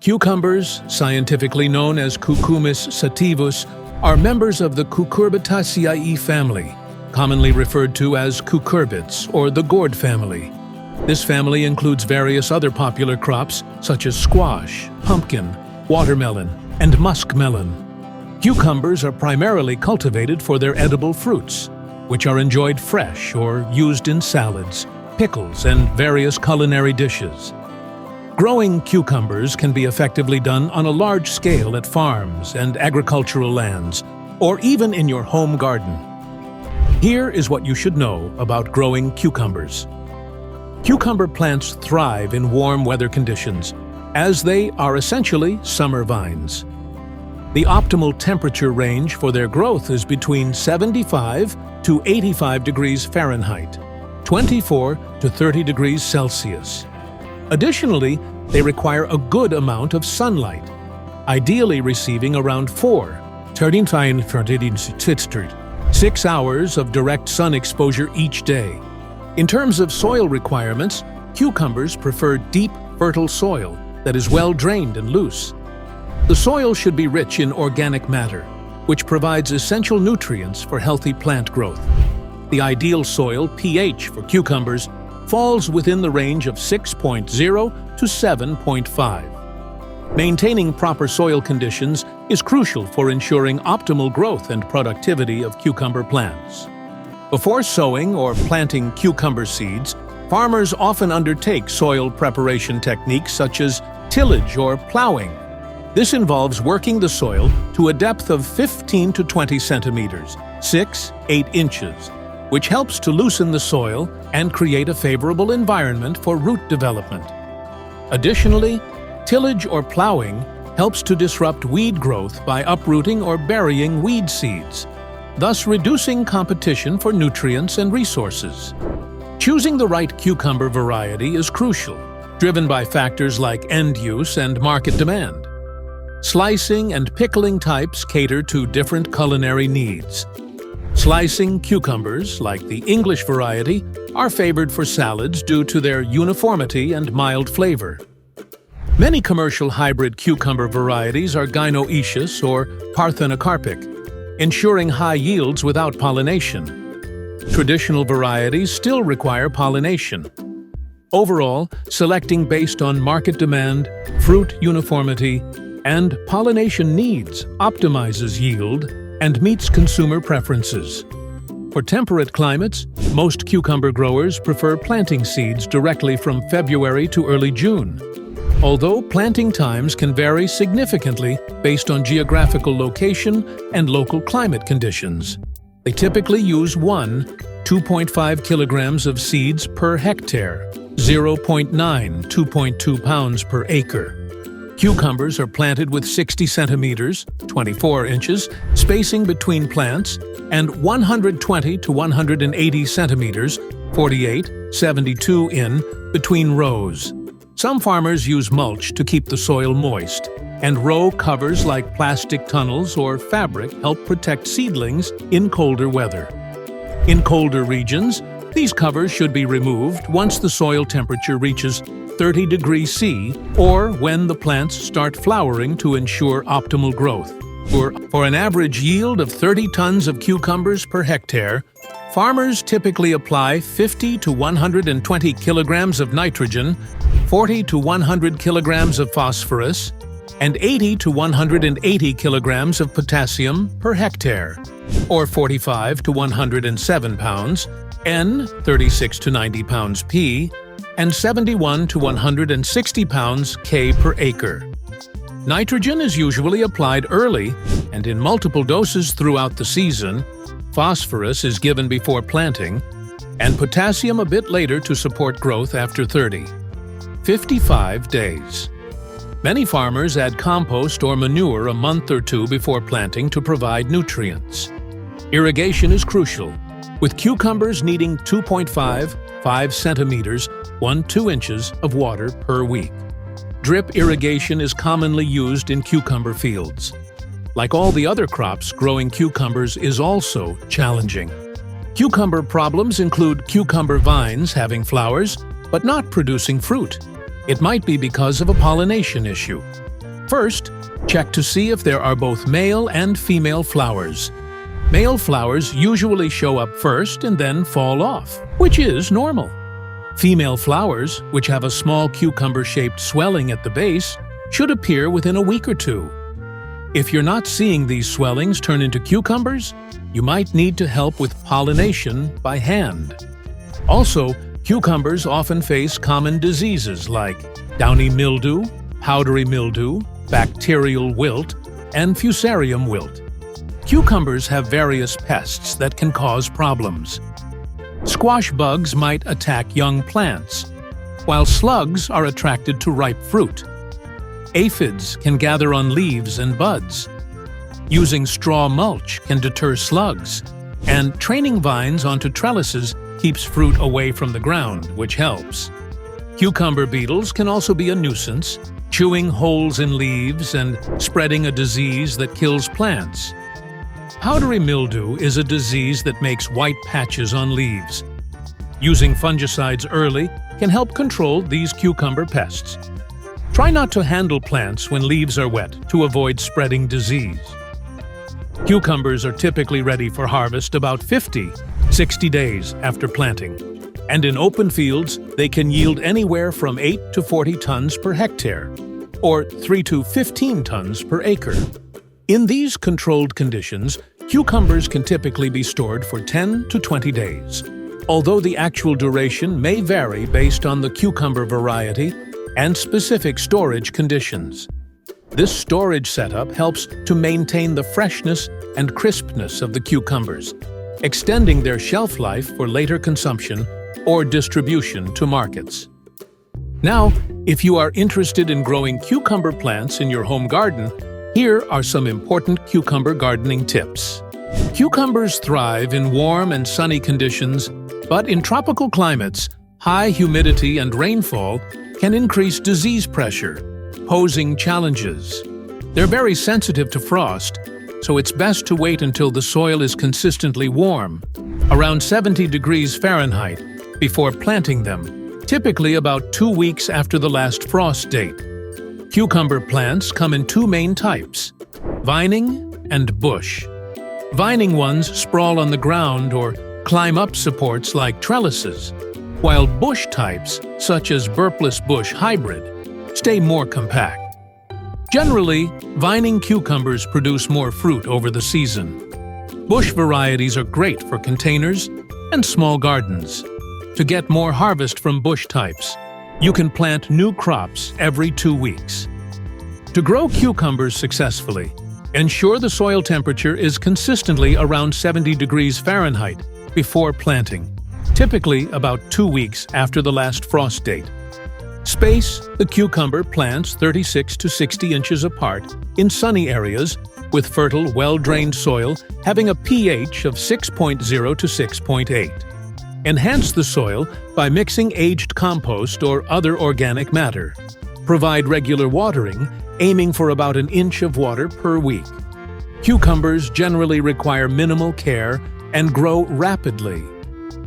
Cucumbers, scientifically known as Cucumis sativus, are members of the Cucurbitaceae family, commonly referred to as cucurbits or the gourd family. This family includes various other popular crops such as squash, pumpkin, watermelon, and muskmelon. Cucumbers are primarily cultivated for their edible fruits, which are enjoyed fresh or used in salads, pickles, and various culinary dishes. Growing cucumbers can be effectively done on a large scale at farms and agricultural lands, or even in your home garden. Here is what you should know about growing cucumbers. Cucumber plants thrive in warm weather conditions, as they are essentially summer vines. The optimal temperature range for their growth is between 75 to 85 degrees Fahrenheit, 24 to 30 degrees Celsius. Additionally, they require a good amount of sunlight, ideally receiving around 6 hours of direct sun exposure each day. In terms of soil requirements, cucumbers prefer deep, fertile soil that is well drained and loose. The soil should be rich in organic matter, which provides essential nutrients for healthy plant growth. The ideal soil pH for cucumbers falls within the range of 6.0 to 7.5. Maintaining proper soil conditions is crucial for ensuring optimal growth and productivity of cucumber plants. Before sowing or planting cucumber seeds, farmers often undertake soil preparation techniques such as tillage or plowing. This involves working the soil to a depth of 15 to 20 centimeters, 8 inches, which helps to loosen the soil and create a favorable environment for root development. Additionally, tillage or plowing helps to disrupt weed growth by uprooting or burying weed seeds, thus reducing competition for nutrients and resources. Choosing the right cucumber variety is crucial, driven by factors like end use and market demand. Slicing and pickling types cater to different culinary needs. Slicing cucumbers, like the English variety, are favored for salads due to their uniformity and mild flavor. Many commercial hybrid cucumber varieties are gynoecious or parthenocarpic, ensuring high yields without pollination. Traditional varieties still require pollination. Overall, selecting based on market demand, fruit uniformity, and pollination needs optimizes yield and meets consumer preferences. For temperate climates, most cucumber growers prefer planting seeds directly from February to early June. Although planting times can vary significantly based on geographical location and local climate conditions. They typically use 2.5 kilograms of seeds per hectare, 2.2 pounds per acre. Cucumbers are planted with 60 centimeters, 24 inches, spacing between plants, and 120 to 180 centimeters, 72 in, between rows. Some farmers use mulch to keep the soil moist, and row covers like plastic tunnels or fabric help protect seedlings in colder weather. In colder regions, these covers should be removed once the soil temperature reaches 30 degrees C or when the plants start flowering to ensure optimal growth. For an average yield of 30 tons of cucumbers per hectare, farmers typically apply 50 to 120 kilograms of nitrogen, 40 to 100 kilograms of phosphorus, and 80 to 180 kilograms of potassium per hectare, or 45 to 107 pounds, N, 36 to 90 pounds P, and 71 to 160 pounds K per acre. Nitrogen is usually applied early and in multiple doses throughout the season. Phosphorus is given before planting, and potassium a bit later to support growth after 55 days. Many farmers add compost or manure a month or two before planting to provide nutrients. Irrigation is crucial, with cucumbers needing 5 centimeters, 2 inches of water per week. Drip irrigation is commonly used in cucumber fields. Like all the other crops, growing cucumbers is also challenging. Cucumber problems include cucumber vines having flowers but not producing fruit. It might be because of a pollination issue. First, check to see if there are both male and female flowers. Male flowers usually show up first and then fall off, which is normal. Female flowers, which have a small cucumber-shaped swelling at the base, should appear within a week or two. If you're not seeing these swellings turn into cucumbers, you might need to help with pollination by hand. Also, cucumbers often face common diseases like downy mildew, powdery mildew, bacterial wilt, and fusarium wilt. Cucumbers have various pests that can cause problems. Squash bugs might attack young plants, while slugs are attracted to ripe fruit. Aphids can gather on leaves and buds. Using straw mulch can deter slugs, and training vines onto trellises keeps fruit away from the ground, which helps. Cucumber beetles can also be a nuisance, chewing holes in leaves and spreading a disease that kills plants. Powdery mildew is a disease that makes white patches on leaves. Using fungicides early can help control these cucumber pests. Try not to handle plants when leaves are wet to avoid spreading disease. Cucumbers are typically ready for harvest about 50–60 days after planting, and in open fields they can yield anywhere from 8 to 40 tons per hectare, or 3 to 15 tons per acre. In these controlled conditions, cucumbers can typically be stored for 10 to 20 days, although the actual duration may vary based on the cucumber variety and specific storage conditions. This storage setup helps to maintain the freshness and crispness of the cucumbers, extending their shelf life for later consumption or distribution to markets. Now, if you are interested in growing cucumber plants in your home garden, here are some important cucumber gardening tips. Cucumbers thrive in warm and sunny conditions, but in tropical climates, high humidity and rainfall can increase disease pressure, posing challenges. They're very sensitive to frost, so it's best to wait until the soil is consistently warm, around 70 degrees Fahrenheit, before planting them, typically about 2 weeks after the last frost date. Cucumber plants come in two main types: vining and bush. Vining ones sprawl on the ground or climb up supports like trellises, while bush types, such as burpless bush hybrid, stay more compact. Generally, vining cucumbers produce more fruit over the season. Bush varieties are great for containers and small gardens. To get more harvest from bush types, you can plant new crops every 2 weeks. To grow cucumbers successfully, ensure the soil temperature is consistently around 70 degrees Fahrenheit before planting, typically about 2 weeks after the last frost date. Space the cucumber plants 36 to 60 inches apart in sunny areas with fertile, well-drained soil having a pH of 6.0 to 6.8. Enhance the soil by mixing aged compost or other organic matter. Provide regular watering, aiming for about an inch of water per week. Cucumbers generally require minimal care and grow rapidly.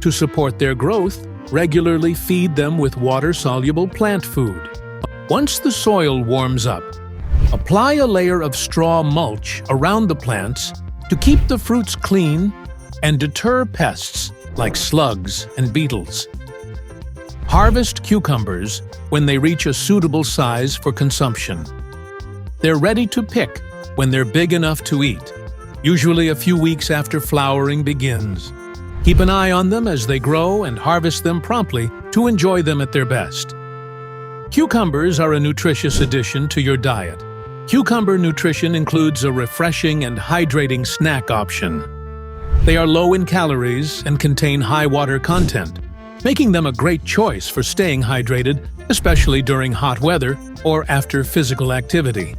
To support their growth, regularly feed them with water-soluble plant food. Once the soil warms up, apply a layer of straw mulch around the plants to keep the fruits clean and deter pests like slugs and beetles. Harvest cucumbers when they reach a suitable size for consumption. They're ready to pick when they're big enough to eat, usually a few weeks after flowering begins. Keep an eye on them as they grow and harvest them promptly to enjoy them at their best. Cucumbers are a nutritious addition to your diet. Cucumber nutrition includes a refreshing and hydrating snack option. They are low in calories and contain high water content, making them a great choice for staying hydrated, especially during hot weather or after physical activity.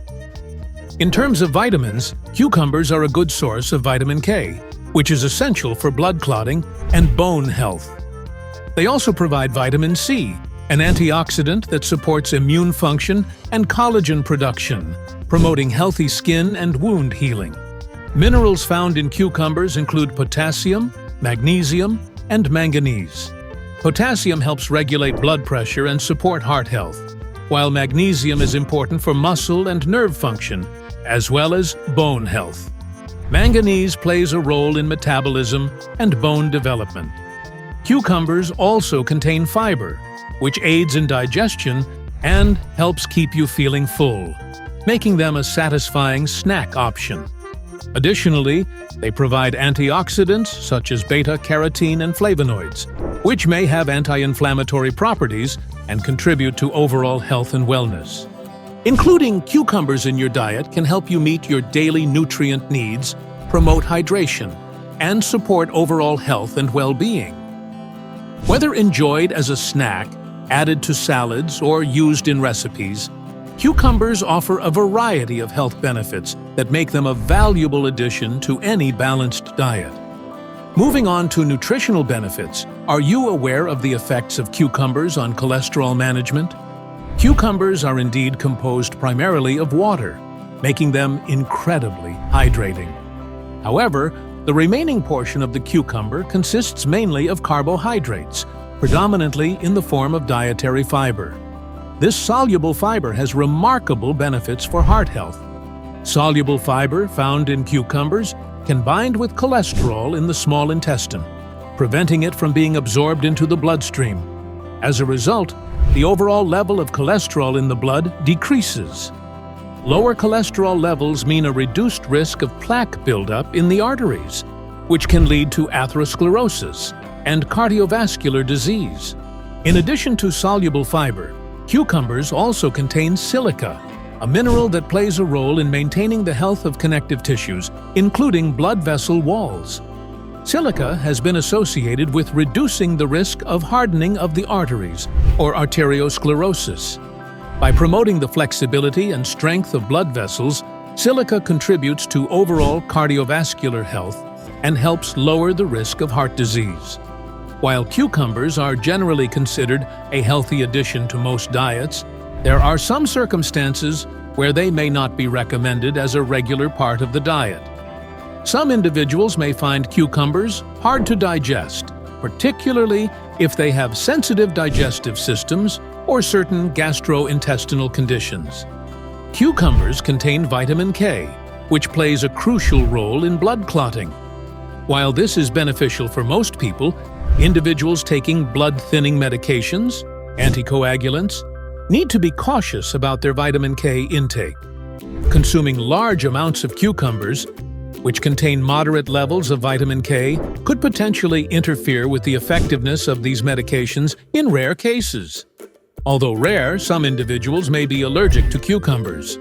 In terms of vitamins, cucumbers are a good source of vitamin K, which is essential for blood clotting and bone health. They also provide vitamin C, an antioxidant that supports immune function and collagen production, promoting healthy skin and wound healing. Minerals found in cucumbers include potassium, magnesium, and manganese. Potassium helps regulate blood pressure and support heart health, while magnesium is important for muscle and nerve function, as well as bone health. Manganese plays a role in metabolism and bone development. Cucumbers also contain fiber, which aids in digestion and helps keep you feeling full, making them a satisfying snack option. Additionally, they provide antioxidants such as beta-carotene and flavonoids, which may have anti-inflammatory properties and contribute to overall health and wellness. Including cucumbers in your diet can help you meet your daily nutrient needs, promote hydration, and support overall health and well-being. Whether enjoyed as a snack, added to salads, or used in recipes, cucumbers offer a variety of health benefits that make them a valuable addition to any balanced diet. Moving on to nutritional benefits, are you aware of the effects of cucumbers on cholesterol management? Cucumbers are indeed composed primarily of water, making them incredibly hydrating. However, the remaining portion of the cucumber consists mainly of carbohydrates, predominantly in the form of dietary fiber. This soluble fiber has remarkable benefits for heart health. Soluble fiber found in cucumbers can bind with cholesterol in the small intestine, preventing it from being absorbed into the bloodstream. As a result, the overall level of cholesterol in the blood decreases. Lower cholesterol levels mean a reduced risk of plaque buildup in the arteries, which can lead to atherosclerosis and cardiovascular disease. In addition to soluble fiber, cucumbers also contain silica, a mineral that plays a role in maintaining the health of connective tissues, including blood vessel walls. Silica has been associated with reducing the risk of hardening of the arteries, or arteriosclerosis. By promoting the flexibility and strength of blood vessels, silica contributes to overall cardiovascular health and helps lower the risk of heart disease. While cucumbers are generally considered a healthy addition to most diets, there are some circumstances where they may not be recommended as a regular part of the diet. Some individuals may find cucumbers hard to digest, particularly if they have sensitive digestive systems or certain gastrointestinal conditions. Cucumbers contain vitamin K, which plays a crucial role in blood clotting. While this is beneficial for most people, individuals taking blood-thinning medications, anticoagulants, need to be cautious about their vitamin K intake. Consuming large amounts of cucumbers, which contain moderate levels of vitamin K, could potentially interfere with the effectiveness of these medications in rare cases. Although rare, some individuals may be allergic to cucumbers.